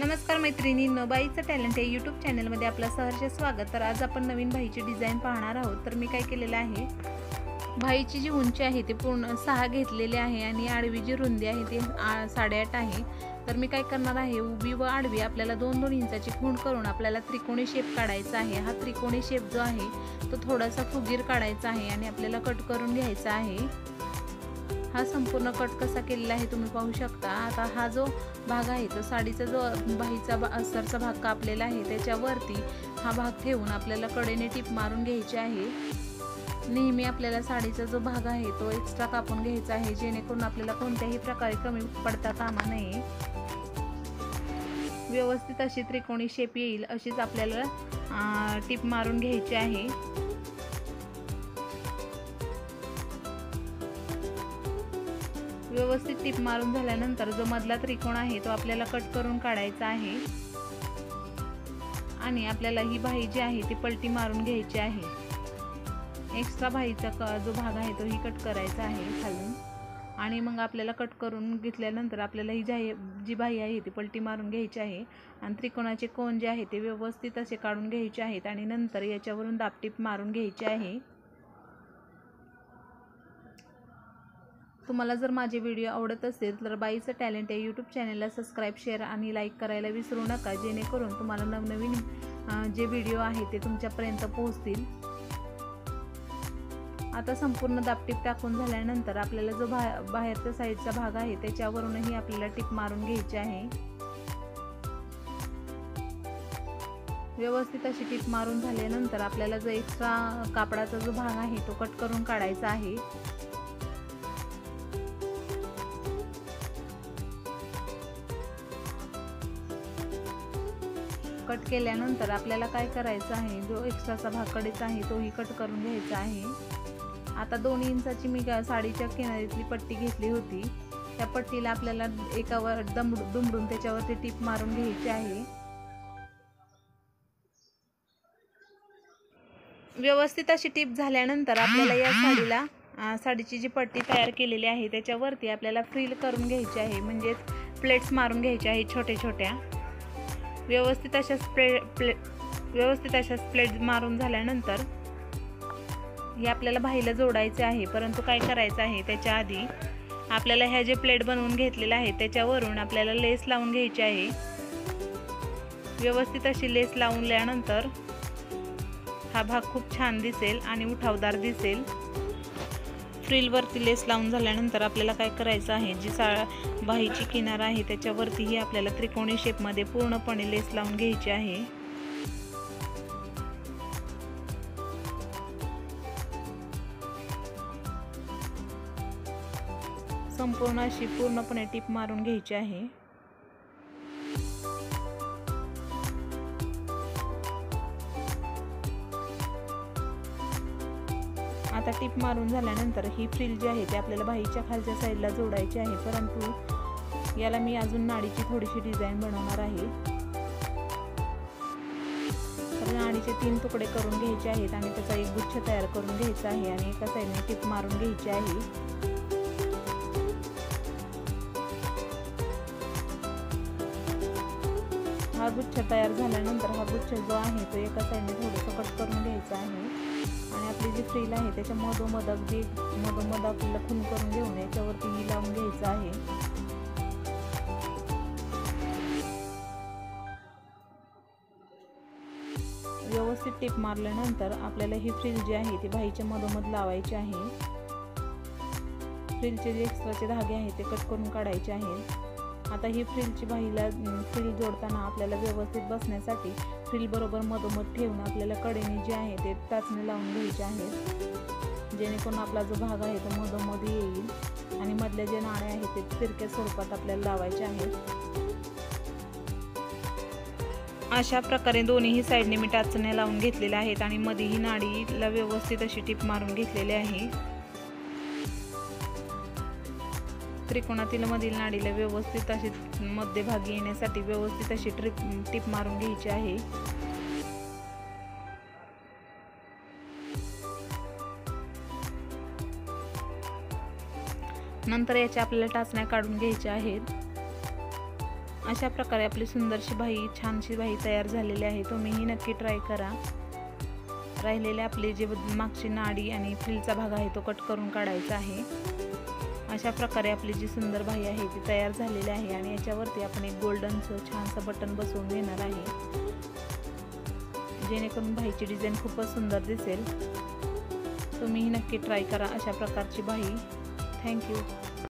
नमस्कार मैत्रिणींनो, बाईचं टॅलेंट या यूट्यूब चॅनलमध्ये आपलं सहर्ष स्वागत। तर आज आपण नवीन बाईची डिझाईन पाहणार आहोत। तर मी काय केलेलं आहे, बाईची जी उंची आहे ती पूर्ण 6 घेतलेली आहे आणि आडवी जी रुंदी आहे ती 8.5 आहे। तर मी काय करणार आहे, उभी व आडवी आपल्याला 2-2 इंचाची खूण करून आपल्याला त्रिकोणी शेप काढायचा आहे। हा त्रिकोणी शेप जो आहे तो थोडासा फुगीर काढायचा आहे आणि आपल्याला कट करून घ्यायचा आहे। हा संपूर्ण कट कसा केलेला आहे तुम्ही पाहू शकता। आता हा जो भाग आहे तो साडीचा जो बाहीचा अस्तरचा भाग कापलेला आहे त्याच्यावरती हा भाग ठेवून आपल्याला कडेने टिप मारून घ्यायची आहे। नेहमी आपल्याला साडीचा जो भाग आहे तो एक्स्ट्रा कापून घ्यायचा आहे, जेणेकरून आपल्याला कोणत्याही प्रकारे कमी पडता कामा नये। व्यवस्थित अशी त्रिकोणी शेप येईल अशीच आपल्याला टिप मारून घ्यायची आहे। व्यवस्थित टिप मारून झाल्यानंतर जो मधला त्रिकोण आहे तो आपल्याला कट करून काढायचा आहे आणि आपल्याला ही बाही जी आहे ती पलटी मारून घ्यायची आहे। एक्स्ट्रा बाहीचा जो भाग आहे तो ही कट करायचा आहे खालून आणि मग आपल्याला कट करून घेतल्यानंतर आपल्याला ही जी बाही आहे ती पलटी मारून घ्यायची आहे आणि त्रिकोणाचे कोन जे आहे ते व्यवस्थित असे काढून घ्यायचे आहेत आणि नंतर याच्यावरून दाबटीप मारून घ्यायची आहे। तुम्हाला जर माझे व्हिडिओ आवडत असेल तर बाईचं टॅलेंट या यूट्यूब चॅनलला सबस्क्राईब, शेअर आणि लाईक करायला विसरू नका, जेणेकरून तुम्हाला नवनवीन जे व्हिडिओ आहे ते तुमच्यापर्यंत पोहोचतील। आता संपूर्ण दाबटीप टाकून झाल्यानंतर आपल्याला जो बाहेरचा साईडचा भाग आहे त्याच्यावरूनही आपल्याला टिप मारून घ्यायची आहे। व्यवस्थित अशी टिप मारून झाल्यानंतर आपल्याला जो एक्स्ट्रा कापडाचा जो भाग आहे तो कट करून काढायचा आहे। कट केल्यानंतर आपल्याला काय करायचं आहे, जो एक्स्ट्राचा भाग कडेचा आहे तोही कट करून घ्यायचा आहे। आता 2 इंचाची मी साडीच्या किनारीतली पट्टी घेतली होती, त्या पट्टीला आपल्याला एकावर दुमडून त्याच्यावरती टिप मारून घ्यायची आहे। व्यवस्थित अशी टिप झाल्यानंतर आपल्याला या साडीची जी पट्टी तयार केलेली आहे त्याच्यावरती आपल्याला फ्रिल करून घ्यायची आहे, म्हणजे प्लेट्स मारून घ्यायच्या आहेत छोट्या छोट्या। व्यवस्थित अशा प्लेट्स मारून झाल्यानंतर हे आपल्याला बाहीला जोडायचे आहे, परंतु काय करायचं आहे, त्याच्या आधी आपल्याला ह्या जे प्लेट बनवून घेतलेल्या आहेत त्याच्यावरून आपल्याला लेस लावून घ्यायची आहे। व्यवस्थित अशी लेस लावल्यानंतर हा भाग खूप छान दिसेल आणि उठावदार दिसेल। फ्रिलवरती लेस लावून झाल्यानंतर आपल्याला काय करायचं आहे, जी बाहीची किनार आहे त्याच्यावरतीही आपल्याला त्रिकोणी शेपमध्ये पूर्णपणे लेस लावून घ्यायची आहे। संपूर्ण अशी पूर्णपणे टिप मारून घ्यायची आहे। आता टिप मारून झाल्यानंतर ही फ्रिल जी आहे ती आपल्याला बाहीच्या खालच्या साईडला जोडायची आहे, परंतु याला मी अजून नाडीची थोडीशी डिझाईन बनवणार आहे। तर नाडीचे 3 तुकडे करून घ्यायचे आहेत आणि त्याचा एक गुच्छ तयार करून घ्यायचा आहे आणि एका साईडने टिप मारून घ्यायची आहे। हा गुच्छ तयार झाल्यानंतर हा गुच्छ जो आहे तो एका साईडने थोडंसं कट करून घ्यायचा आहे आणि आपली जी फ्रिल आहे त्याच्या मधोमध आपल्याला खून करून घेऊन याच्यावरती ही लावून घ्यायचं आहे। व्यवस्थित टिप मारल्यानंतर आपल्याला ही फ्रिल जी आहे ती बाहीच्या मधोमध लावायची आहे। फ्रिलचे जे एक्स्ट्राचे धागे आहेत ते कट करून काढायचे आहेत। आता ही फ्रिलची बाहीला फ्रिल जोडताना आपल्याला व्यवस्थित बसण्यासाठी फ्रिल बरोबर मधोमध ठेवून आपल्याला कडेने जे आहे ते टाचणी लावून घ्यायचे आहेत, जेणेकरून आपला जो भाग आहे तो मधोमध येईल आणि मधले जे नाळे आहेत ते तिरक्या स्वरूपात आपल्याला लावायचे आहेत। अशा प्रकारे दोन्ही साईडने मी टाचण्या लावून घेतलेल्या आहेत आणि मध्ये ही नाडीला व्यवस्थित अशी टिप मारून घेतलेली आहे। त्रिकोणातील मधील नाडीला व्यवस्थित अशी मध्यभागी येण्यासाठी व्यवस्थित अशी टिप मारून घ्यायची आहे। नंतर याच्या आपल्याला टाचण्या काढून घ्यायच्या आहेत अशा प्रकारे आपली सुंदरशी बाही, छानशी बाही तयार झालेली आहे. तुम्हीही नक्की ट्राय करा. राहिलेले आपले जे मागची नाडी आणि फ्रिलचा भाग आहे तो कट करून काढायचा आहे. अशा प्रकारे आपली जी सुंदर बाही आहे ती तयार झालेली आहे आणि याच्यावरती आपण एक गोल्डनचं छानसं बटन बसवून घेणार आहे, जेणेकरून बाहीची डिझाईन खूपच सुंदर दिसेल. तुम्हीही नक्की ट्राय करा अशा प्रकारची बाही. थँक्यू.